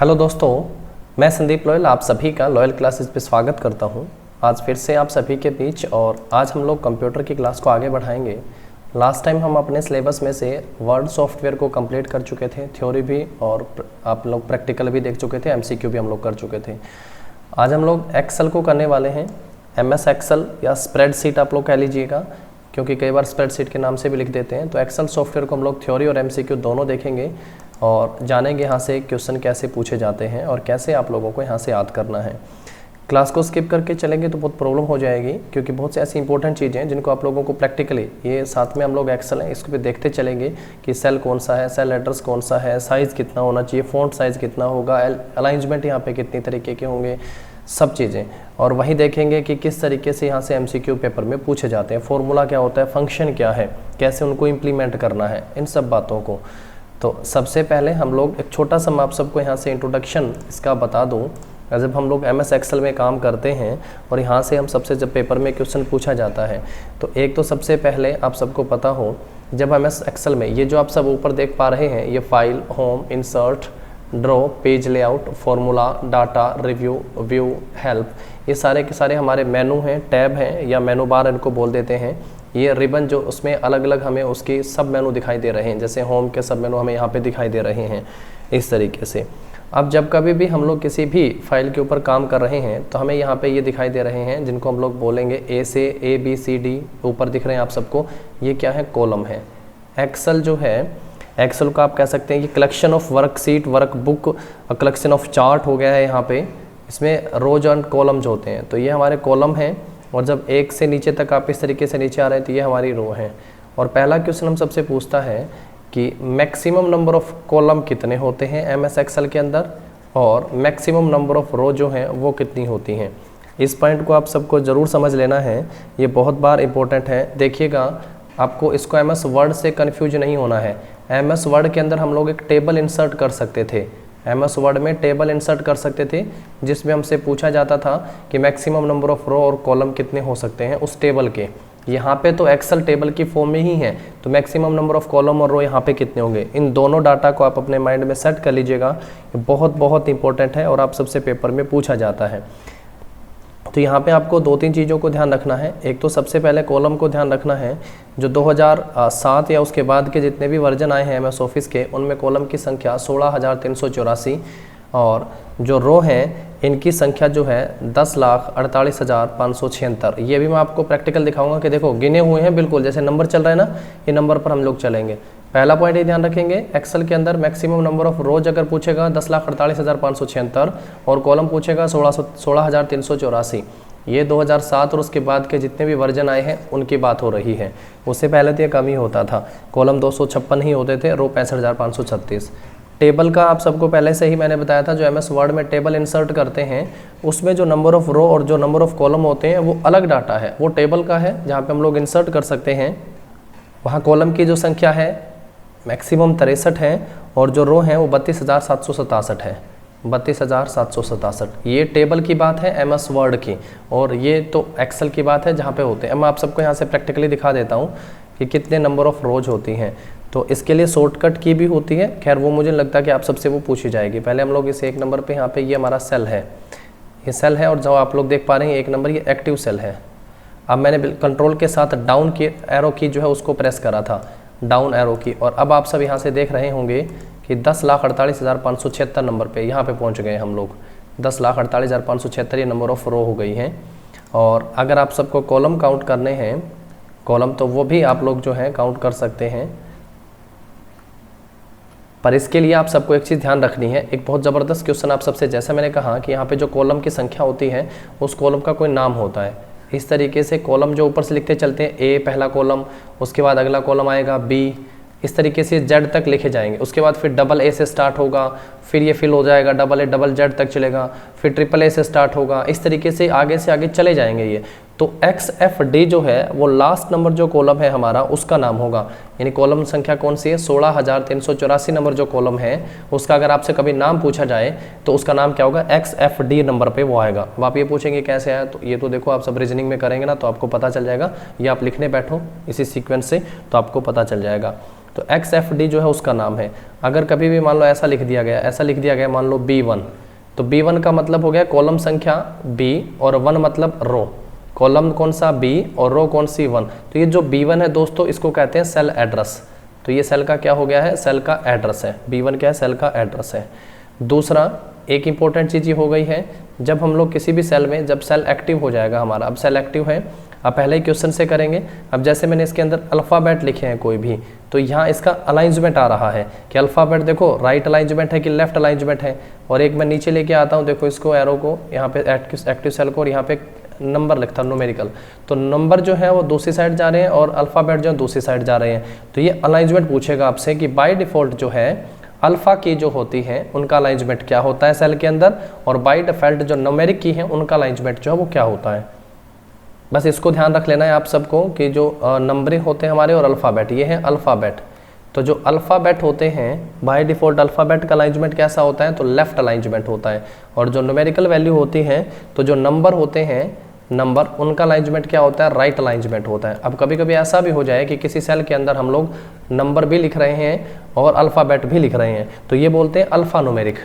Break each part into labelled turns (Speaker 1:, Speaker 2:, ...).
Speaker 1: Hello दोस्तों, मैं Sandeep loyal आप सभी का लॉयल क्लासेस पे स्वागत करता हूं। आज फिर से आप सभी के बीच और आज हम लोग कंप्यूटर की क्लास को आगे बढ़ाएंगे। लास्ट टाइम हम अपने सिलेबस में से वर्ड सॉफ्टवेयर को कंप्लीट कर चुके थे, थ्योरी भी और आप लोग प्रैक्टिकल भी देख चुके थे, एमसीक्यू भी हम लोग कर चुके थे। आज हम लोग एक्सेल को करने वाले हैं। MS एक्सेल या स्प्रेडशीट आप लोग कह लीजिएगा, क्योंकि कई बार स्प्रेडशीट के नाम से भी लिख देते हैं। तो एक्सेल सॉफ्टवेयर को हम लोग थ्योरी और एमसीक्यू दोनों देखेंगे और जानेंगे यहाँ से क्वेश्चन कैसे पूछे जाते हैं और कैसे आप लोगों को यहाँ से याद करना है। क्लास को स्किप करके चलेंगे तो बहुत प्रॉब्लम हो जाएगी, क्योंकि बहुत सी ऐसी इंपॉर्टेंट चीज़ें हैं जिनको आप लोगों को प्रैक्टिकली ये साथ में हम लोग एक्सेल है इसको भी देखते चलेंगे कि सेल कौन सा है, सेल एड्रेस कौन सा है, साइज़ कितना होना चाहिए, फ़ॉन्ट साइज़ कितना होगा, अलाइंसमेंट यहाँ पे कितनी तरीके के होंगे, सब चीज़ें। और वही देखेंगे कि किस तरीके से यहाँ से एमसीक्यू पेपर में पूछे जाते हैं, फॉर्मूला क्या होता है, फंक्शन क्या है, कैसे उनको इम्प्लीमेंट करना है, इन सब बातों को। तो सबसे पहले हम लोग एक छोटा सा मैं आप सबको यहाँ से इंट्रोडक्शन इसका बता दूँ। जब हम लोग MS एक्सेल में काम करते हैं और यहाँ से हम सबसे जब पेपर में क्वेश्चन पूछा जाता है तो एक तो सबसे पहले आप सबको पता हो, जब MS एक्सेल में ये जो आप सब ऊपर देख पा रहे हैं, ये file, home, insert, draw, page layout, formula, data, review, view, help, ये सारे के सारे हमारे मेनू हैं, टैब हैं या मेनू बार इनको बोल देते हैं। ये रिबन जो उसमें अलग अलग हमें उसकी सब मेनू दिखाई दे रहे हैं, जैसे होम के सब मेनू हमें यहाँ पे दिखाई दे रहे हैं इस तरीके से। अब जब कभी भी हम लोग किसी भी फाइल के ऊपर काम कर रहे हैं तो हमें यहाँ पे ये दिखाई दे रहे हैं, जिनको हम लोग बोलेंगे ए से ABCD ऊपर दिख रहे हैं आप सबको, ये क्या है, कॉलम है। एक्सेल जो है, एक्सेल का आप कह सकते हैं कि collection of worksheet, workbook, collection of chart हो गया है यहाँ पे। इसमें रोज एंड कॉलम जो होते हैं, तो ये हमारे कॉलम हैं और जब एक से नीचे तक आप इस तरीके से नीचे आ रहे हैं तो ये हमारी रो है। और पहला क्वेश्चन हम सबसे पूछता है कि मैक्सिमम नंबर ऑफ कॉलम कितने होते हैं MS एक्सेल के अंदर और मैक्सिमम नंबर ऑफ रो जो हैं वो कितनी होती हैं। इस पॉइंट को आप सबको ज़रूर समझ लेना है, ये बहुत बार इंपॉर्टेंट है। देखिएगा, आपको इसको MS वर्ड से कन्फ्यूज नहीं होना है। MS वर्ड के अंदर हम लोग एक टेबल इंसर्ट कर सकते थे, MS वर्ड में टेबल इंसर्ट कर सकते थे, जिसमें हमसे पूछा जाता था कि मैक्सिमम नंबर ऑफ रो और कॉलम कितने हो सकते हैं उस टेबल के। यहाँ पे तो एक्सेल टेबल की फॉर्म में ही है, तो मैक्सिमम नंबर ऑफ कॉलम और रो यहाँ पे कितने होंगे, इन दोनों डाटा को आप अपने माइंड में सेट कर लीजिएगा। बहुत बहुत इंपॉर्टेंट है और आप सबसे पेपर में पूछा जाता है। तो यहाँ पे आपको दो तीन चीज़ों को ध्यान रखना है। एक तो सबसे पहले कॉलम को ध्यान रखना है। जो 2007 या उसके बाद के जितने भी वर्जन आए हैं MS ऑफिस के, उनमें कॉलम की संख्या 16,384 और जो रो हैं इनकी संख्या जो है 10,48,576। ये भी मैं आपको प्रैक्टिकल दिखाऊंगा कि देखो गिने हुए हैं, बिल्कुल जैसे नंबर चल रहा है ना, ये नंबर पर हम लोग चलेंगे। पहला पॉइंट ये ध्यान रखेंगे, एक्सेल के अंदर मैक्सिमम नंबर ऑफ रोज अगर पूछेगा 10,48,576 और कॉलम पूछेगा 16,384। ये 2007 और उसके बाद के जितने भी वर्जन आए हैं उनकी बात हो रही है। उससे पहले तो ये कम ही होता था, कॉलम 256 ही होते थे, रो 65,536। टेबल का आप सबको पहले से ही मैंने बताया था, जो MS वर्ड में टेबल इंसर्ट करते हैं उसमें जो नंबर ऑफ रो और जो नंबर ऑफ कॉलम होते हैं वो अलग डाटा है, वो टेबल का है जहाँ पे हम लोग इंसर्ट कर सकते हैं। वहाँ कॉलम की जो संख्या है मैक्सिमम 63 है और जो रो हैं वो 32,767 है, 32,767। ये टेबल की बात है MS वर्ड की, और ये तो एक्सेल की बात है जहाँ पे होते हैं। मैं आप सबको यहाँ से प्रैक्टिकली दिखा देता हूँ कि कितने नंबर ऑफ रोज होती हैं। तो इसके लिए शॉर्टकट की भी होती है, खैर वो मुझे लगता है कि आप सबसे वो पूछी जाएगी। पहले हम लोग इसे एक नंबर पे, यहाँ पे ये हमारा सेल है, ये सेल है और जो आप लोग देख पा रहे हैं एक नंबर ये एक्टिव सेल है। अब मैंने कंट्रोल के साथ डाउन की एरो की जो है उसको प्रेस करा था, डाउन एरो की, और अब आप सब यहाँ से देख रहे होंगे कि 10,48,576 नंबर पे यहाँ पे पहुँच गए हम लोग। 10,48,576 ये नंबर ऑफ रो हो गई हैं। और अगर आप सबको कॉलम काउंट करने हैं, कॉलम तो वो भी आप लोग जो है काउंट कर सकते हैं, पर इसके लिए आप सबको एक चीज़ ध्यान रखनी है। एक बहुत ज़बरदस्त क्वेश्चन आप सबसे, जैसा मैंने कहा कि यहाँ पे जो कॉलम की संख्या होती है उस कॉलम का कोई नाम होता है। इस तरीके से कॉलम जो ऊपर से लिखते चलते हैं, A पहला कॉलम, उसके बाद अगला कॉलम आएगा B, इस तरीके से Z तक लिखे जाएंगे। उसके बाद फिर डबल A से स्टार्ट होगा, फिर ये फिल हो जाएगा, डबल A डबल Z तक चलेगा, फिर ट्रिपल A से स्टार्ट होगा, इस तरीके से आगे चले जाएंगे ये। तो XFD जो है वो लास्ट नंबर जो कॉलम है हमारा उसका नाम होगा, यानी कॉलम संख्या कौन सी है 16,384 नंबर जो कॉलम है उसका अगर आपसे कभी नाम पूछा जाए तो उसका नाम क्या होगा, XFD नंबर पे वो आएगा। अब आप ये पूछेंगे कैसे आया, तो ये तो देखो आप सब रीजनिंग में करेंगे ना तो आपको पता चल जाएगा, ये आप लिखने बैठो इसी सीक्वेंस से तो आपको पता चल जाएगा। तो XFD जो है उसका नाम है। अगर कभी भी मान लो ऐसा लिख दिया गया मान लो B1, तो B1 का मतलब हो गया कॉलम संख्या B और 1 मतलब रो, कॉलम कौन सा B और रो कौन सी 1। तो ये जो B1 है दोस्तों इसको कहते हैं सेल एड्रेस, तो ये सेल का क्या हो गया है, सेल का एड्रेस है। B1 क्या है, सेल का एड्रेस है। दूसरा एक इंपॉर्टेंट चीज़ ये हो गई है, जब हम लोग किसी भी सेल में जब सेल एक्टिव हो जाएगा हमारा, अब सेल एक्टिव है, अब पहले ही क्वेश्चन से करेंगे। अब जैसे मैंने इसके अंदर अल्फ़ाबेट लिखे हैं कोई भी, तो यहाँ इसका अलाइंसमेंट आ रहा है कि अल्फ़ाबेट देखो राइट अलाइंसमेंट है कि लेफ्ट अलाइंसमेंट है। और एक मैं नीचे लेके आता हूँ, देखो इसको एरो को यहाँ पे एक्टिव सेल को, और यहाँ पे नंबर लिखता हूँ न्यूमेरिकल, तो नंबर जो है वो दूसरी साइड जा रहे हैं और अल्फ़ाबेट जो है दूसरी साइड जा रहे हैं। तो ये अलाइंसमेंट पूछेगा आपसे कि बाय डिफ़ॉल्ट जो है अल्फ़ा की जो होती है उनका अलाइंसमेंट क्या होता है सेल के अंदर, और बाय डिफ़ॉल्ट जो न्यूमेरिक की है उनका अलाइंसमेंट जो है वो क्या होता है। बस इसको ध्यान रख लेना है आप सबको कि जो नंबरिंग होते हैं हमारे और अल्फ़ाबेट, ये है अल्फ़ाबेट। तो जो अल्फ़ाबेट होते हैं बाय डिफ़ॉल्ट अल्फ़ाबेट का अलाइंसमेंट कैसा होता है, तो लेफ़्ट अलाइंसमेंट होता है। और जो न्यूमेरिकल वैल्यू होती है, तो जो नंबर होते हैं नंबर, उनका अलाइंसमेंट क्या होता है, राइट अलाइंसमेंट होता है। अब कभी कभी ऐसा भी हो जाए कि किसी सेल के अंदर हम लोग नंबर भी लिख रहे हैं और अल्फ़ाबेट भी लिख रहे हैं, तो ये बोलते हैं अल्फ़ा न्यूमेरिक।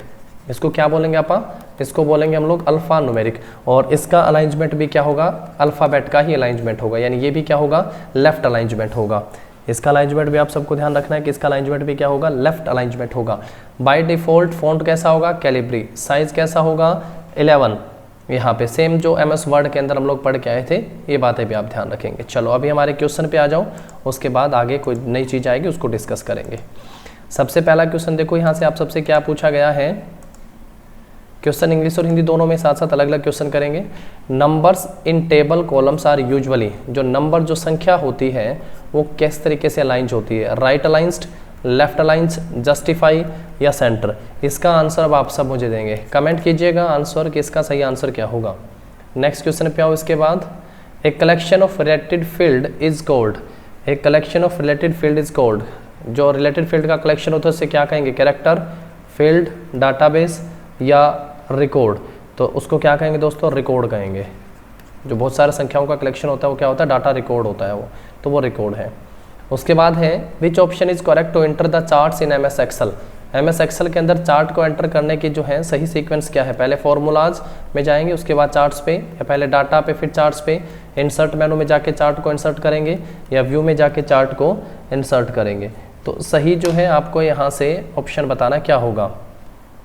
Speaker 1: इसको क्या बोलेंगे आप, इसको बोलेंगे हम लोग अल्फ़ा न्यूमेरिक। और इसका अलाइंसमेंट भी क्या होगा, अल्फ़ाबेट का ही अलाइंसमेंट होगा, यानी ये भी क्या होगा, लेफ्ट अलाइंसमेंट होगा। इसका अलाइंसमेंट भी आप सबको ध्यान रखना है कि इसका अलाइंसमेंट भी क्या होगा, लेफ्ट अलाइंसमेंट होगा। बाय डिफ़ॉल्ट फ़ॉन्ट कैसा होगा, कैलिब्री। साइज़ कैसा होगा, 11। यहाँ पे सेम जो MS वर्ड के अंदर हम लोग पढ़ के आए थे, ये बातें भी आप ध्यान रखेंगे। चलो अभी हमारे क्वेश्चन पे आ जाओ, उसके बाद आगे कोई नई चीज़ आएगी उसको डिस्कस करेंगे। सबसे पहला क्वेश्चन देखो, यहाँ से आप सबसे क्या पूछा गया है, क्वेश्चन इंग्लिश और हिंदी दोनों में साथ साथ अलग अलग क्वेश्चन करेंगे। Numbers in table columns are usually, जो नंबर जो संख्या होती है वो किस तरीके से अलाइंज होती है, राइट अलाइंस्ड, लेफ्ट अलाइंस, जस्टिफाई या सेंटर। इसका आंसर अब आप सब मुझे देंगे, कमेंट कीजिएगा आंसर कि इसका सही आंसर क्या होगा। नेक्स्ट क्वेश्चन पे आओ। इसके बाद a collection of related field is called, a collection of related field is called, जो रिलेटेड फील्ड का कलेक्शन होता है उससे क्या कहेंगे, कैरेक्टर, फील्ड, डाटाबेस या रिकॉर्ड। तो उसको क्या कहेंगे दोस्तों, रिकॉर्ड कहेंगे। जो बहुत सारे संख्याओं का कलेक्शन होता है वो क्या होता है, डाटा रिकॉर्ड होता है वो, तो वो रिकॉर्ड है। उसके बाद है which option is correct to enter the charts in MS Excel. MS Excel के अंदर चार्ट को एंटर करने की जो है सही सीक्वेंस क्या है, पहले फॉर्मूलाज में जाएंगे, उसके बाद चार्ट्स पे, या पहले डाटा पे फिर चार्ट्स पे, इंसर्ट मेनू में जाके चार्ट को इंसर्ट करेंगे, या व्यू में जाके चार्ट को इंसर्ट करेंगे। तो सही जो है आपको यहाँ से ऑप्शन बताना क्या होगा।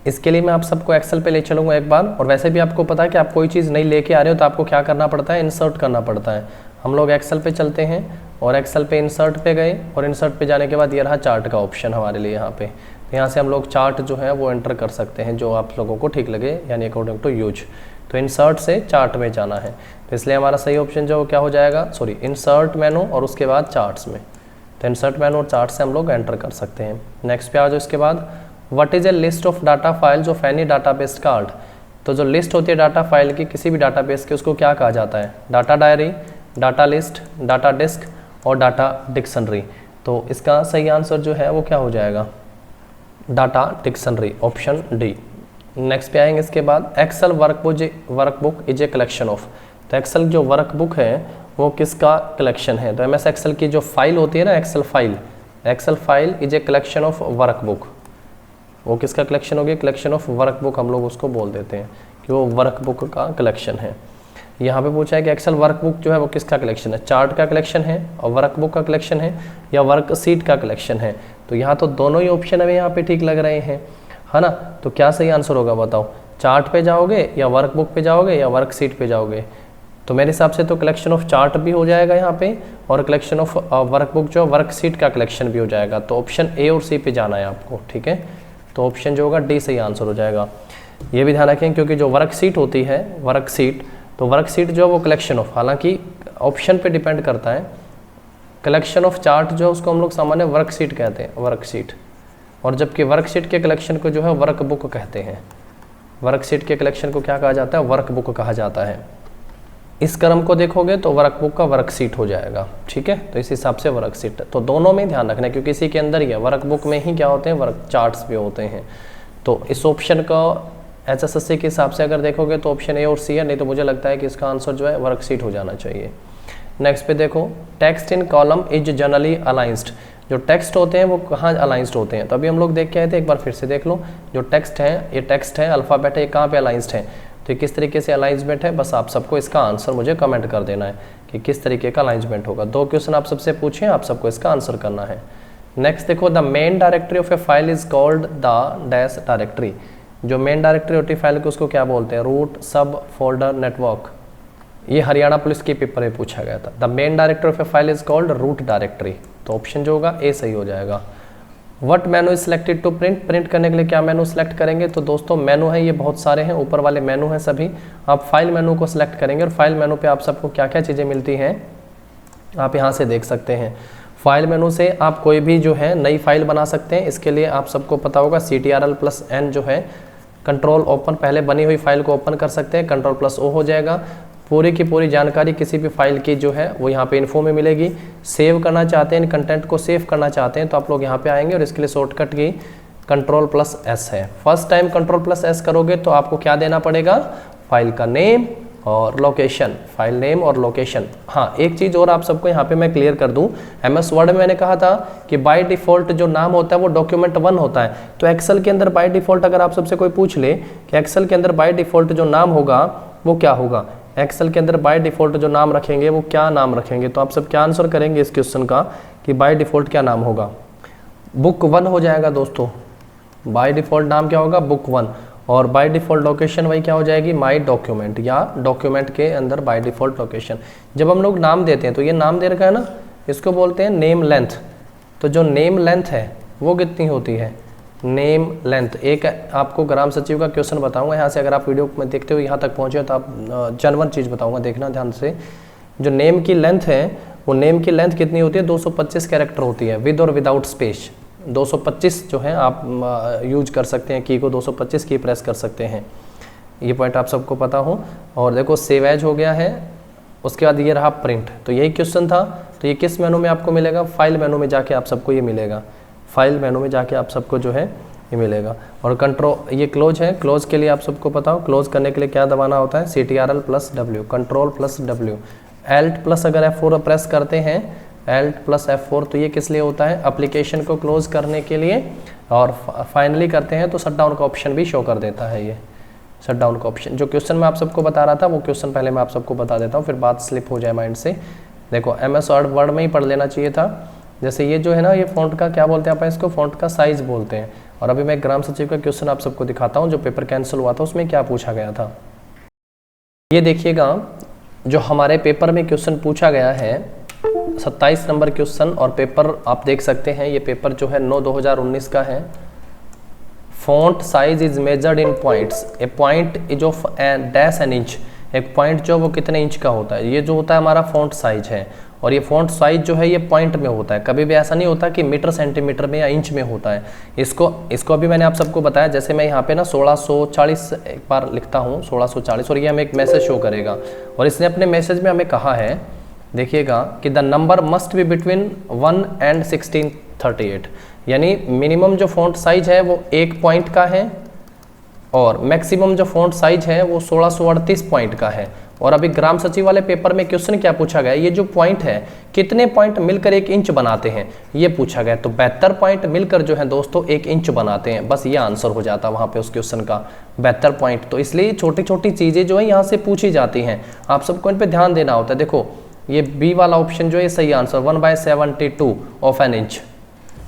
Speaker 1: इसके लिए मैं आप सबको एक्सेल पे ले चलूँगा एक बार, और वैसे भी आपको पता है कि आप कोई चीज़ नहीं लेके आ रहे हो तो आपको क्या करना पड़ता है, इंसर्ट करना पड़ता है। हम लोग एक्सेल पे चलते हैं और एक्सेल पे इंसर्ट पे गए, और इंसर्ट पे जाने के बाद ये रहा चार्ट का ऑप्शन हमारे लिए यहाँ पे। तो यहाँ से हम लोग चार्ट जो है वो एंटर कर सकते हैं जो आप लोगों को ठीक लगे, यानी अकॉर्डिंग टू यूज। तो इंसर्ट से चार्ट में जाना है, तो इसलिए हमारा सही ऑप्शन जो क्या हो जाएगा, सॉरी इंसर्ट मेनू और उसके बाद चार्ट्स में। तो इंसर्ट मेनू और चार्ट से हम लोग एंटर कर सकते हैं। नेक्स्ट पे आ जाओ। इसके बाद what is a list of data files of any database card. तो जो लिस्ट होती है डाटा फाइल की किसी भी डाटाबेस की, उसको क्या कहा जाता है, data diary, data list, data disk और डाटा डिक्शनरी। तो इसका सही आंसर जो है वो क्या हो जाएगा, data dictionary, option D. Next पे आएंगे। इसके बाद Excel workbook is a collection of. तो एक्सेल जो वर्कबुक है वो किसका कलेक्शन है, तो MS एक्सेल की जो फाइल होती है ना, Excel file is a collection of workbook. वो किसका कलेक्शन हो गया, कलेक्शन ऑफ वर्कबुक हम लोग उसको बोल देते हैं कि वो वर्कबुक का कलेक्शन है। यहाँ पे पूछा है कि एक्सेल वर्कबुक जो है वो किसका कलेक्शन है, चार्ट का कलेक्शन है और वर्कबुक का कलेक्शन है, या वर्कशीट का कलेक्शन है। तो यहाँ तो दोनों ही ऑप्शन हमें यहाँ पे ठीक लग रहे हैं, है ना। तो क्या सही आंसर होगा बताओ, चार्ट पे जाओगे या वर्कबुक पे जाओगे या वर्कशीट पे जाओगे। तो मेरे हिसाब से तो कलेक्शन ऑफ चार्ट भी हो जाएगा यहाँ पे, और कलेक्शन ऑफ वर्कबुक जो वर्कशीट का कलेक्शन भी हो जाएगा। तो ऑप्शन ए और सी पे जाना है आपको, ठीक है। तो ऑप्शन जो होगा डी सही आंसर हो जाएगा। ये भी ध्यान रखें क्योंकि जो वर्कशीट होती है, वर्कशीट, तो वर्कशीट जो है वो कलेक्शन ऑफ, हालांकि ऑप्शन पे डिपेंड करता है। कलेक्शन ऑफ चार्ट जो है उसको हम लोग सामान्य वर्कशीट कहते हैं, वर्कशीट, और जबकि वर्कशीट के कलेक्शन को जो है वर्कबुक कहते हैं। वर्कशीट के कलेक्शन को क्या कहा जाता है, वर्कबुक कहा जाता है। इस क्रम को देखोगे तो वर्कबुक का वर्कशीट हो जाएगा, ठीक है। तो इस हिसाब से वर्कशीट, तो दोनों में ध्यान रखना है क्योंकि इसी के अंदर ही है, वर्कबुक में ही क्या होते हैं, वर्क चार्ट्स भी होते हैं। तो इस ऑप्शन का HSSC के हिसाब से अगर देखोगे तो ऑप्शन ए और सी है, नहीं तो मुझे लगता है कि इसका आंसर जो है वर्कशीट हो जाना चाहिए। नेक्स्ट पे देखो, text in column is generally aligned. जो टेक्स्ट होते हैं वो कहाँ अलाइंस्ड होते हैं, तो अभी हम लोग देख के आए थे, एक बार फिर से देख लो। जो टेक्स्ट है, ये टेक्स्ट है, अल्फ़ाबेट है, ये कहाँ पे अलाइंस्ड है, तो किस तरीके से अलाइंसमेंट है, बस आप सबको इसका आंसर मुझे कमेंट कर देना है कि किस तरीके का अलाइंसमेंट होगा। 2 क्वेश्चन आप सबसे पूछें, आप सबको इसका आंसर करना है। नेक्स्ट देखो, the main directory of a file is called the dash directory. जो मेन डायरेक्टरी होती है फाइल को, उसको क्या बोलते हैं, रूट, सब, फोल्डर, नेटवर्क। ये हरियाणा पुलिस के पेपर में पूछा गया था। The main directory of a file is called root directory, तो ऑप्शन जो होगा ए सही हो जाएगा। What menu is selected to print, print करने के लिए क्या मेनू सेलेक्ट करेंगे, तो दोस्तों मेनू है ये बहुत सारे हैं, ऊपर वाले मेनू हैं सभी। आप फाइल मेनू को सिलेक्ट करेंगे और फाइल मेनू पे आप सबको क्या क्या चीज़ें मिलती हैं आप यहाँ से देख सकते हैं। फाइल मेनू से आप कोई भी जो है नई फाइल बना सकते हैं। इसके लिए आप सबको पता होगा CTRL+N जो है कंट्रोल ओपन, पहले बनी हुई फाइल को ओपन कर सकते हैं, Ctrl+O हो जाएगा। पूरी की पूरी जानकारी किसी भी फाइल की जो है वो यहाँ पे इन्फो में मिलेगी। सेव करना चाहते हैं, इन कंटेंट को सेव करना चाहते हैं तो आप लोग यहाँ पे आएंगे और इसके लिए शॉर्टकट की Ctrl+S है। फर्स्ट टाइम Ctrl+S करोगे तो आपको क्या देना पड़ेगा, फाइल का नेम और लोकेशन, फाइल नेम और लोकेशन। हाँ, एक चीज़ और आप सबको यहाँ पे मैं क्लियर कर दूँ, MS वर्ड में मैंने कहा था कि बाय डिफ़ॉल्ट जो नाम होता है वो डॉक्यूमेंट 1 होता है। तो एक्सेल के अंदर बाय डिफ़ॉल्ट अगर आप सबसे कोई पूछ ले कि एक्सेल के अंदर बाय डिफ़ॉल्ट जो नाम होगा वो क्या होगा, एक्सेल के अंदर बाय डिफ़ॉल्ट जो नाम रखेंगे वो क्या नाम रखेंगे, तो आप सब क्या आंसर करेंगे इस क्वेश्चन का कि बाय डिफ़ॉल्ट क्या नाम होगा, बुक 1 हो जाएगा दोस्तों। बाय डिफ़ॉल्ट नाम क्या होगा, बुक 1, और बाय डिफ़ॉल्ट लोकेशन वही क्या हो जाएगी, माय डॉक्यूमेंट, या डॉक्यूमेंट के अंदर बाय डिफ़ॉल्ट लोकेशन। जब हम लोग नाम देते हैं तो ये नाम दे रखा है ना, इसको बोलते हैं नेम लेंथ। तो जो नेम लेंथ है वो कितनी होती है, नेम लेंथ। एक आपको ग्राम सचिव का क्वेश्चन बताऊंगा यहाँ से, अगर आप वीडियो में देखते हो यहाँ तक पहुँचे तो आप जनवन चीज़ बताऊंगा, देखना ध्यान से। जो नेम की लेंथ है वो नेम की लेंथ कितनी होती है, 225 कैरेक्टर होती है, विद और विदाउट स्पेस। 225 जो है आप यूज कर सकते हैं, की को 225 की प्रेस कर सकते हैं, ये पॉइंट आप सबको पता हो। और देखो सेव एज हो गया है, उसके बाद ये रहा प्रिंट। तो यही क्वेश्चन था, तो ये किस मेनू में आपको मिलेगा, फाइल मेनू में जाके आप सबको ये मिलेगा, फाइल मेनू में जाके आप सबको जो है ये मिलेगा। और कंट्रोल, ये क्लोज है, क्लोज के लिए आप सबको पता हो, क्लोज करने के लिए क्या दबाना होता है, CTRL+W, Ctrl+W, Alt+ अगर F4 प्रेस करते हैं, Alt+F4, तो ये किस लिए होता है, एप्लीकेशन को क्लोज करने के लिए। और फाइनली करते हैं तो शट डाउन का ऑप्शन भी शो कर देता है, ये शट डाउन का ऑप्शन। जो क्वेश्चन मैं आप सबको बता रहा था वो क्वेश्चन पहले मैं आप सबको बता देता हूँ, फिर बात स्लिप हो जाए माइंड से। देखो MS वर्ड में ही पढ़ लेना चाहिए था। जैसे ये जो है ना, ये फ़ॉन्ट का क्या बोलते हैं आप, इसको फ़ॉन्ट का साइज़ बोलते हैं। और अभी मैं ग्राम सचिव का क्वेश्चन आप सबको दिखाता हूँ, जो पेपर कैंसिल हुआ था उसमें क्या पूछा गया था। ये देखिएगा, जो हमारे पेपर में क्वेश्चन पूछा गया है 27 नंबर क्वेश्चन, और पेपर आप देख सकते हैं, ये पेपर जो है 9/2019 का है। Font size is measured in points, A point is of dash an inch. एक पॉइंट जो वो कितने इंच का होता है, ये जो होता है हमारा फॉन्ट साइज है। और ये फॉन्ट साइज जो है ये पॉइंट में होता है, कभी भी ऐसा नहीं होता कि मीटर सेंटीमीटर में या इंच में होता है। इसको अभी मैंने आप सबको बताया, जैसे मैं यहाँ पे ना 1640 एक बार लिखता हूँ 1640, और ये हमें एक मैसेज शो करेगा। और इसने अपने मैसेज में हमें कहा है, देखिएगा कि the number must be between 1 and 1638, यानी मिनिमम जो फॉन्ट साइज है वो 1 पॉइंट का है, और मैक्सिमम जो फॉन्ट साइज है वो 1638 पॉइंट का है। और अभी ग्राम सचिव वाले पेपर में क्वेश्चन क्या पूछा गया, ये जो पॉइंट है कितने पॉइंट मिलकर 1 इंच बनाते हैं, ये पूछा गया। तो 72 पॉइंट मिलकर जो है दोस्तों 1 इंच बनाते हैं, बस ये आंसर हो जाता वहाँ पे उस क्वेश्चन का, 72 पॉइंट। तो इसलिए छोटी छोटी चीज़ें जो है यहाँ से पूछी जाती हैं, आप सबको इन पर ध्यान देना होता है। देखो ये बी वाला ऑप्शन जो है सही answer, 1/72 of an inch.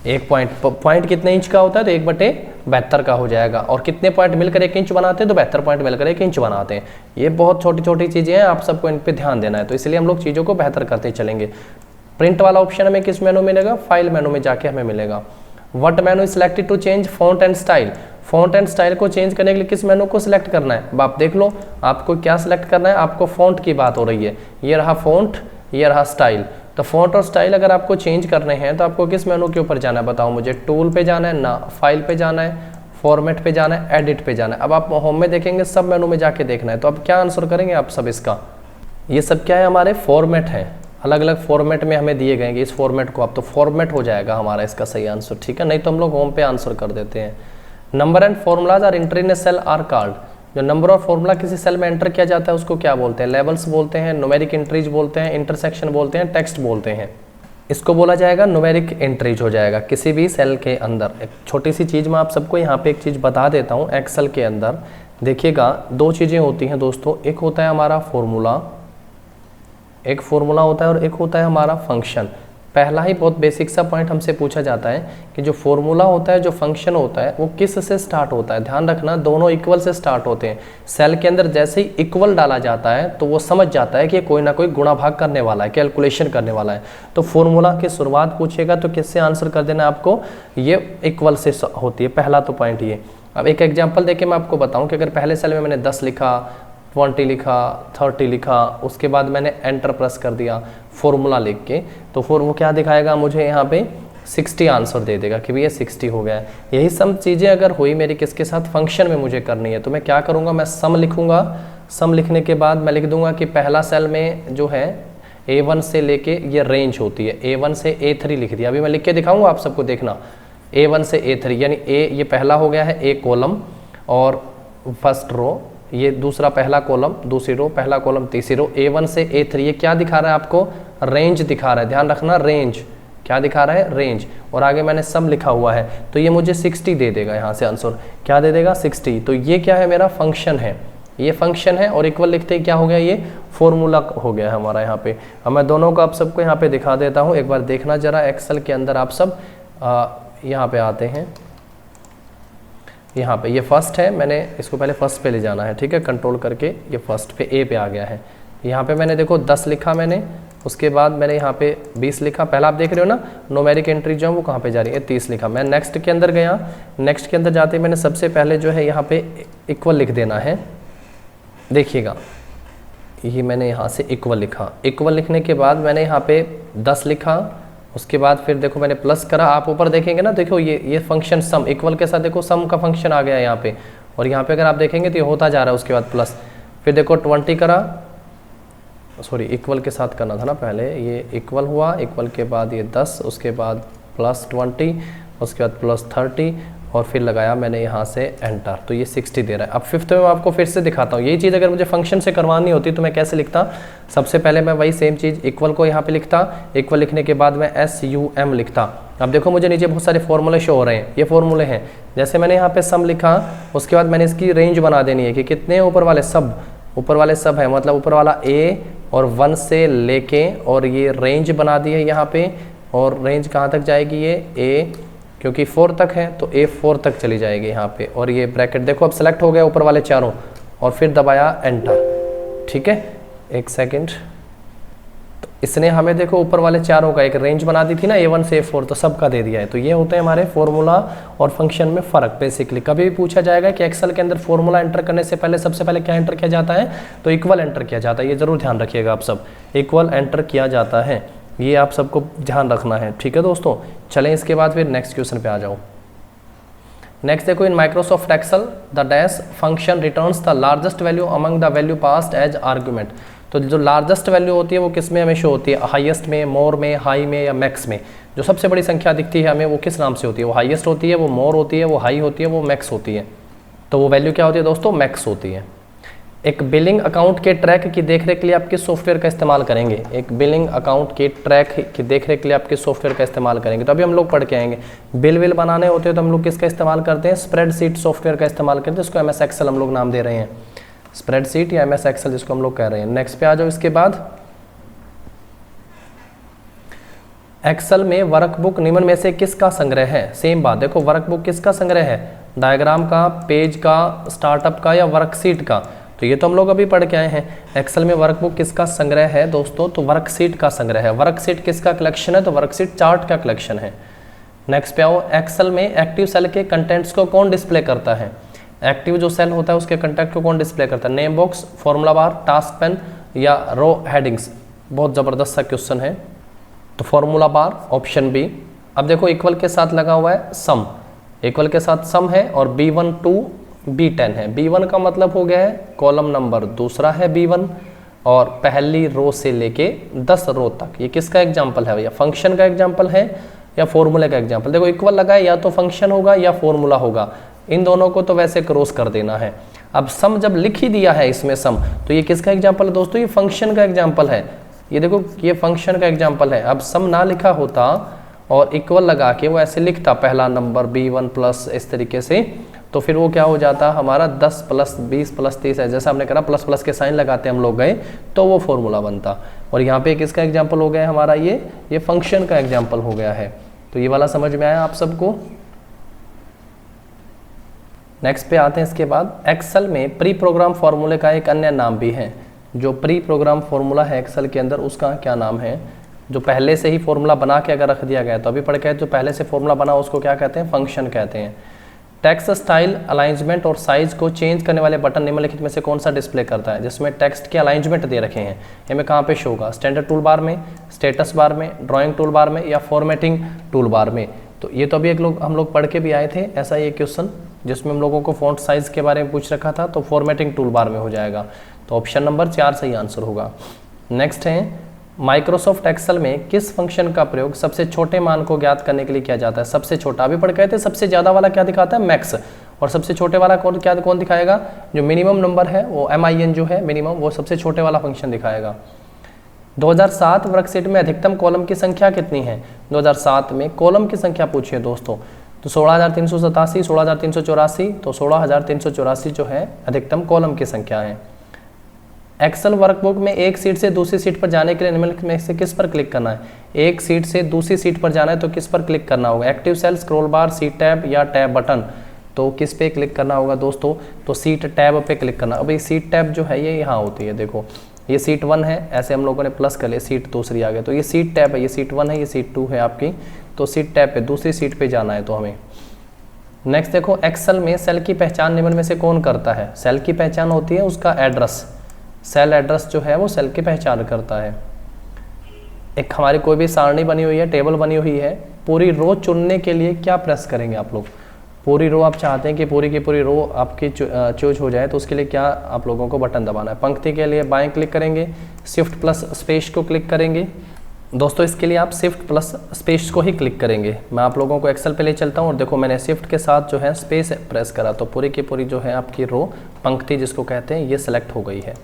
Speaker 1: 1 point कितने इंच का होता है, तो 1/72 का हो जाएगा। और कितने पॉइंट मिलकर 1 इंच बनाते हैं, तो 72 पॉइंट मिलकर 1 इंच बनाते हैं। ये बहुत छोटी छोटी चीज़ें हैं, आप सबको इन पे ध्यान देना है, तो इसलिए हम लोग चीज़ों को बेहतर करते चलेंगे। प्रिंट वाला ऑप्शन हमें किस मेनू में मिलेगा, फाइल मेनू में जाके हमें मिलेगा। What menu is selected to change font and style, font and style को चेंज करने के लिए किस मेनू को सिलेक्ट करना है। अब आप देख लो आपको क्या सिलेक्ट करना है, आपको फॉन्ट की बात हो रही है, ये रहा फॉन्ट, ये रहा स्टाइल। तो फॉन्ट और स्टाइल अगर आपको चेंज करने हैं तो आपको किस मेनू के ऊपर जाना है, बताओ मुझे। टूल पे जाना है ना, फाइल पे जाना है, फॉर्मेट पे जाना है, एडिट पे जाना है। अब आप होम में देखेंगे, सब मेनू में जाके देखना है। तो अब क्या आंसर करेंगे आप सब इसका, ये सब क्या है, हमारे फॉर्मेट हैं, अलग अलग फॉर्मेट में हमें दिए गए, इस फॉर्मेट को आप, तो फॉर्मेट हो जाएगा हमारा इसका सही आंसर, ठीक है। नहीं तो हम लोग होम पे आंसर कर देते हैं। Number and formulas are enter in a cell are called, जो नंबर और फॉर्मूला किसी सेल में एंटर किया जाता है उसको क्या बोलते हैं, लेवल्स बोलते हैं, न्यूमेरिक एंट्रीज बोलते हैं, इंटरसेक्शन बोलते हैं, टेक्स्ट बोलते हैं। इसको बोला जाएगा न्यूमेरिक एंट्रीज हो जाएगा किसी भी सेल के अंदर। एक छोटी सी चीज़ मैं आप सबको यहाँ पे एक चीज़ बता देता हूँ, एक्सेल के अंदर देखिएगा दो चीज़ें होती हैं दोस्तों, एक होता है हमारा फॉर्मूला, एक फॉर्मूला होता है और एक होता है हमारा फंक्शन। पहला ही बहुत बेसिक सा पॉइंट हमसे पूछा जाता है कि जो फॉर्मूला होता है, जो फंक्शन होता है, वो किस से स्टार्ट होता है। ध्यान रखना दोनों इक्वल से स्टार्ट होते हैं। सेल के अंदर जैसे ही इक्वल डाला जाता है तो वो समझ जाता है कि कोई ना कोई गुणा भाग करने वाला है, कैलकुलेशन करने वाला है। तो फॉर्मूला की शुरुआत पूछेगा तो किससे आंसर कर देना आपको, ये इक्वल से होती है, पहला तो पॉइंट ये। अब एक एग्जाम्पल देके मैं आपको बताऊँ कि अगर पहले सेल में मैंने 10 लिखा, 20 लिखा, 30 लिखा, उसके बाद मैंने एंटर प्रेस कर दिया फॉर्मूला लिख के, तो फिर वो क्या दिखाएगा मुझे यहाँ पे 60 आंसर दे देगा कि भैया 60 हो गया है। यही सब चीज़ें अगर हुई मेरी किसके साथ, फंक्शन में मुझे करनी है, तो मैं क्या करूँगा, मैं सम लिखूँगा। सम लिखने के बाद मैं लिख दूंगा कि पहला सेल में जो है A1 से लेके ये रेंज होती है, A1 से A3 लिख दिया। अभी मैं लिख के दिखाऊँगा आप सबको, देखना A1 से A3 यानी A ये पहला हो गया है, A कॉलम और फर्स्ट रो, ये दूसरा पहला कॉलम, दूसरी रो, पहला कॉलम, तीसरी रो, A1 से A3। ये क्या दिखा रहा है आपको, रेंज दिखा रहा है, ध्यान रखना रेंज क्या दिखा रहा है, रेंज। और आगे मैंने सम लिखा हुआ है तो ये मुझे 60 दे देगा, यहाँ से आंसर क्या दे देगा, 60। तो ये क्या है, मेरा फंक्शन है, ये फंक्शन है। और इक्वल लिखते ही क्या हो गया, ये फॉर्मूला हो गया है हमारा यहाँ पे। अब मैं दोनों को आप सबको यहाँ पे दिखा देता हूँ, एक बार देखना जरा। एक्सेल के अंदर आप सब यहाँ पे आते हैं, यहाँ पे ये फर्स्ट है, मैंने इसको पहले फर्स्ट पे ले जाना है, ठीक है, कंट्रोल करके ये फर्स्ट पे ए पे आ गया है। यहाँ पे मैंने देखो 10 लिखा मैंने, उसके बाद मैंने यहाँ पे 20 लिखा। पहला आप देख रहे हो ना न्यूमेरिक एंट्री जो है वो कहाँ पे जा रही है, 30 लिखा। मैं नेक्स्ट के अंदर गया, नेक्स्ट के अंदर जाते ही मैंने सबसे पहले जो है यहाँ पे इक्वल लिख देना है। देखिएगा ये मैंने यहाँ से इक्वल लिखा, इक्वल लिखने के बाद मैंने यहाँ पे 10 लिखा, उसके बाद फिर देखो मैंने प्लस करा। आप ऊपर देखेंगे ना, देखो ये फंक्शन सम, इक्वल के साथ देखो सम का फंक्शन आ गया यहाँ पे, और यहाँ पे अगर आप देखेंगे तो ये होता जा रहा है, उसके बाद प्लस, फिर देखो 20 करा, सॉरी इक्वल के साथ करना था ना पहले, ये इक्वल हुआ, इक्वल के बाद ये 10, उसके बाद प्लस 20, उसके बाद प्लस 30, और फिर लगाया मैंने यहाँ से एंटर, तो ये 60 दे रहा है। अब फिफ्थ में मैं आपको फिर से दिखाता हूँ, यही चीज़ अगर मुझे फंक्शन से करवानी होती तो मैं कैसे लिखता। सबसे पहले मैं वही सेम चीज़ इक्वल को यहाँ पे लिखता, इक्वल लिखने के बाद मैं SUM लिखता। अब देखो मुझे नीचे बहुत सारे फॉर्मूले शो हो रहे हैं, ये फॉर्मूले हैं। जैसे मैंने यहाँ पे सम लिखा, उसके बाद मैंने इसकी रेंज बना देनी है कि कितने ऊपर वाले सब, ऊपर वाले सब है, मतलब ऊपर वाला A और 1 से लेके, और ये रेंज बना दी है यहाँ पे, और रेंज कहाँ तक जाएगी, ये A क्योंकि 4 तक है तो A 4 तक चली जाएगी यहाँ पे, और ये ब्रैकेट देखो अब सेलेक्ट हो गया ऊपर वाले चारों, और फिर दबाया एंटर, ठीक है। एक सेकंड, तो इसने हमें देखो ऊपर वाले चारों का एक रेंज बना दी थी ना, A1 से A4, तो सबका दे दिया है। तो ये होते हैं हमारे फॉर्मूला और फंक्शन में फ़र्क। बेसिकली कभी भी पूछा जाएगा कि एक्सेल के अंदर फॉर्मूला एंटर करने से पहले सबसे पहले क्या एंटर किया जाता है, तो इक्वल एंटर किया जाता है। ये जरूर ध्यान रखिएगा आप सब, इक्वल एंटर किया जाता है, ये आप सबको ध्यान रखना है, ठीक है दोस्तों। चलें इसके बाद फिर नेक्स्ट क्वेश्चन पे आ जाओ। नेक्स्ट देखो, in Microsoft Excel the dash function returns the largest value among the value passed as argument. तो जो लार्जेस्ट वैल्यू होती है वो किस में हमें शो होती है, हाईएस्ट में, मोर में, हाई में या मैक्स में। जो सबसे बड़ी संख्या दिखती है हमें वो किस नाम से होती है, वो हाईएस्ट होती है, वो मोर होती है, वो हाई होती है, वो मैक्स होती है। तो वो वैल्यू क्या होती है दोस्तों, मैक्स होती है। एक बिलिंग अकाउंट के ट्रैक की देखरेख के लिए आप किस सॉफ्टवेयर का इस्तेमाल करेंगे, एक बिलिंग अकाउंट के ट्रैक की देखरेख के लिए आप किस सॉफ्टवेयर का इस्तेमाल करेंगे। तो अभी हम लोग पढ़ के आएंगे, बिल विल बनाने होते हैं तो हम लोग किसका इस्तेमाल करते हैं, स्प्रेडशीट सॉफ्टवेयर का इस्तेमाल करते हैं, इसको MS एक्सेल हम लोग नाम दे रहे हैं, स्प्रेडशीट या MS एक्सेल जिसको हम लोग कह रहे हैं। नेक्स्ट पे आ जाओ। इसके बाद एक्सेल में वर्कबुक निम्न में से किसका संग्रह है। सेम बात, देखो वर्कबुक किसका संग्रह है, डायग्राम का, पेज का, स्टार्टअप का या वर्कशीट का। तो ये तो हम लोग अभी पढ़ के आए हैं। एक्सेल में वर्कबुक किसका संग्रह है दोस्तों, तो वर्कशीट का संग्रह है। वर्कशीट किसका कलेक्शन है, तो वर्कशीट चार्ट का कलेक्शन है। नेक्स्ट पे आओ, एक्सेल में एक्टिव सेल के कंटेंट्स को कौन डिस्प्ले करता है। एक्टिव जो सेल होता है उसके कंटेंट को कौन डिस्प्ले करता है, name box, formula bar, task pen या रो हेडिंग्स। बहुत ज़बरदस्त सा क्वेश्चन है। तो फॉर्मूला बार ऑप्शन बी। अब देखो इक्वल के साथ लगा हुआ है सम, इक्वल के साथ सम है और B1 to B10 है। B1 का मतलब हो गया है कॉलम नंबर, दूसरा है B1, और पहली रो से लेके 10 रो तक। ये किसका एग्जाम्पल है भैया? फंक्शन का एग्जाम्पल है या फॉर्मूले का एग्जाम्पल? देखो इक्वल लगा है, या तो फंक्शन होगा या फॉर्मूला होगा, इन दोनों को तो वैसे क्रॉस कर देना है। अब सम जब लिख ही दिया है इसमें सम, तो ये किसका एग्जाम्पल है दोस्तों? ये फंक्शन का एग्जाम्पल है। ये देखो ये फंक्शन का एग्जाम्पल है। अब सम ना लिखा होता और इक्वल लगा के वो ऐसे लिखता पहला नंबर b1 प्लस इस तरीके से, तो फिर वो क्या हो जाता हमारा 10 प्लस 20 प्लस 30 है, जैसा हमने करा प्लस प्लस के साइन लगाते हम लोग गए तो वो फॉर्मूला बनता। और यहाँ पे किसका एग्जाम्पल हो गया हमारा? ये फंक्शन का एग्जाम्पल हो गया है। तो ये वाला समझ में आया आप सबको? नेक्स्ट पे आते हैं। इसके बाद एक्सेल में प्री प्रोग्राम फॉर्मूले का एक अन्य नाम भी है। जो प्री प्रोग्राम फॉर्मूला है एक्सेल के अंदर, उसका क्या नाम है? जो पहले से ही फॉर्मूला बना के अगर रख दिया गया, तो अभी पढ़ के जो पहले से फॉर्मूला बना उसको क्या कहते हैं? फंक्शन कहते हैं। टेक्स्ट स्टाइल, अलाइंसमेंट और साइज को चेंज करने वाले बटन निम्नलिखित में से कौन सा डिस्प्ले करता है? जिसमें टेक्स्ट के अलाइंसमेंट दे रखे हैं, इनमें कहाँ पे शो होगा? स्टैंडर्ड टूल बार में, स्टेटस बार में, ड्राइंग टूल बार में या फॉर्मेटिंग टूल बार में? तो ये तो अभी हम लोग पढ़ के भी आए थे ऐसा ये क्वेश्चन, जिसमें हम लोगों को फॉन्ट साइज के बारे में पूछ रखा था, तो फॉर्मेटिंग टूल बार में हो जाएगा। तो ऑप्शन नंबर 4 सही आंसर होगा। नेक्स्ट है, माइक्रोसॉफ्ट एक्सेल में किस फंक्शन का प्रयोग सबसे छोटे मान को ज्ञात करने के लिए किया जाता है? सबसे छोटा अभी पढ़ गए थे। सबसे ज़्यादा वाला क्या दिखाता है? मैक्स। और सबसे छोटे वाला कौन दिखाएगा? जो मिनिमम नंबर है वो MIN जो है मिनिमम, वो सबसे छोटे वाला फंक्शन दिखाएगा। 2007 वर्कशीट में अधिकतम कॉलम की संख्या कितनी है? 2007 में कॉलम की संख्या पूछिए दोस्तों, तो 16,387, 16,384, तो 16,384 जो है अधिकतम कॉलम की संख्या है। एक्सेल वर्कबुक में एक सीट से दूसरी सीट पर जाने के लिए निम्नलिखित में से किस पर क्लिक करना है? एक सीट से दूसरी सीट पर जाना है तो किस पर क्लिक करना होगा? Active cell, scroll bar, sheet tab या टैब बटन? तो किस पे क्लिक करना होगा दोस्तों? तो सीट टैब पे क्लिक करना। अब ये सीट टैब जो है ये यहाँ होती है, देखो ये सीट 1 है, ऐसे हम लोगों ने प्लस कर लिया, सीट दूसरी आ गई, तो ये सीट टैब है, ये सीट 1 है, ये सीट 2 है आपकी, तो सीट टैब पे दूसरी सीट पे जाना है तो हमें। नेक्स्ट देखो, एक्सेल में सेल की पहचान निम्न में से कौन करता है? सेल की पहचान होती है उसका एड्रेस, सेल एड्रेस जो है वो सेल की पहचान करता है। एक हमारी कोई भी सारणी बनी हुई है, टेबल बनी हुई है, पूरी रो चुनने के लिए क्या प्रेस करेंगे आप लोग? पूरी रो आप चाहते हैं कि पूरी की पूरी रो आपकी चूज हो जाए, तो उसके लिए क्या आप लोगों को बटन दबाना है? पंक्ति के लिए बाएं क्लिक करेंगे, शिफ्ट प्लस स्पेस को क्लिक करेंगे। दोस्तों इसके लिए आप शिफ्ट प्लस स्पेस को ही क्लिक करेंगे। मैं आप लोगों को एक्सेल पे ले चलता हूँ और देखो मैंने शिफ्ट के साथ जो है स्पेस प्रेस करा, तो पूरी की पूरी जो है आपकी रो, पंक्ति जिसको कहते हैं, ये सिलेक्ट हो गई है।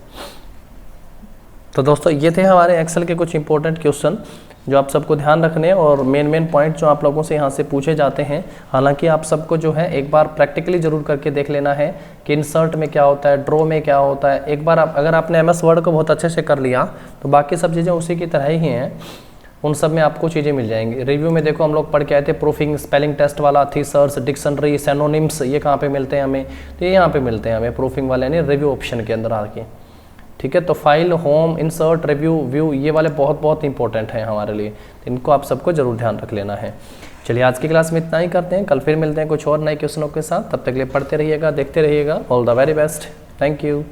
Speaker 1: तो दोस्तों ये थे हमारे एक्सेल के कुछ इंपॉर्टेंट क्वेश्चन जो आप सबको ध्यान रखने और मेन पॉइंट जो आप लोगों से यहाँ से पूछे जाते हैं। हालांकि आप सबको जो है एक बार प्रैक्टिकली जरूर करके देख लेना है कि इंसर्ट में क्या होता है, ड्रॉ में क्या होता है। एक बार अगर आपने MS वर्ड को बहुत अच्छे से कर लिया तो बाकी सब चीज़ें उसी की तरह ही हैं, उन सब में आपको चीज़ें मिल जाएंगी। रिव्यू में देखो हम लोग पढ़ के आए थे प्रूफिंग, स्पेलिंग टेस्ट वाला, थीसर्स, डिक्शनरी, सैनोनिम्स, ये कहाँ पे मिलते हैं हमें? तो ये यहाँ पे मिलते हैं हमें प्रूफिंग वाले यानी रिव्यू ऑप्शन के अंदर आके। ठीक है, तो file, home, insert, review, view, ये वाले बहुत इंपॉर्टेंट हैं हमारे लिए, इनको आप सबको जरूर ध्यान रख लेना है। चलिए आज की क्लास में इतना ही करते हैं, कल फिर मिलते हैं कुछ और नए क्वेश्चनों के साथ। तब तक के लिए पढ़ते रहिएगा, देखते रहिएगा। All the very best, thank you.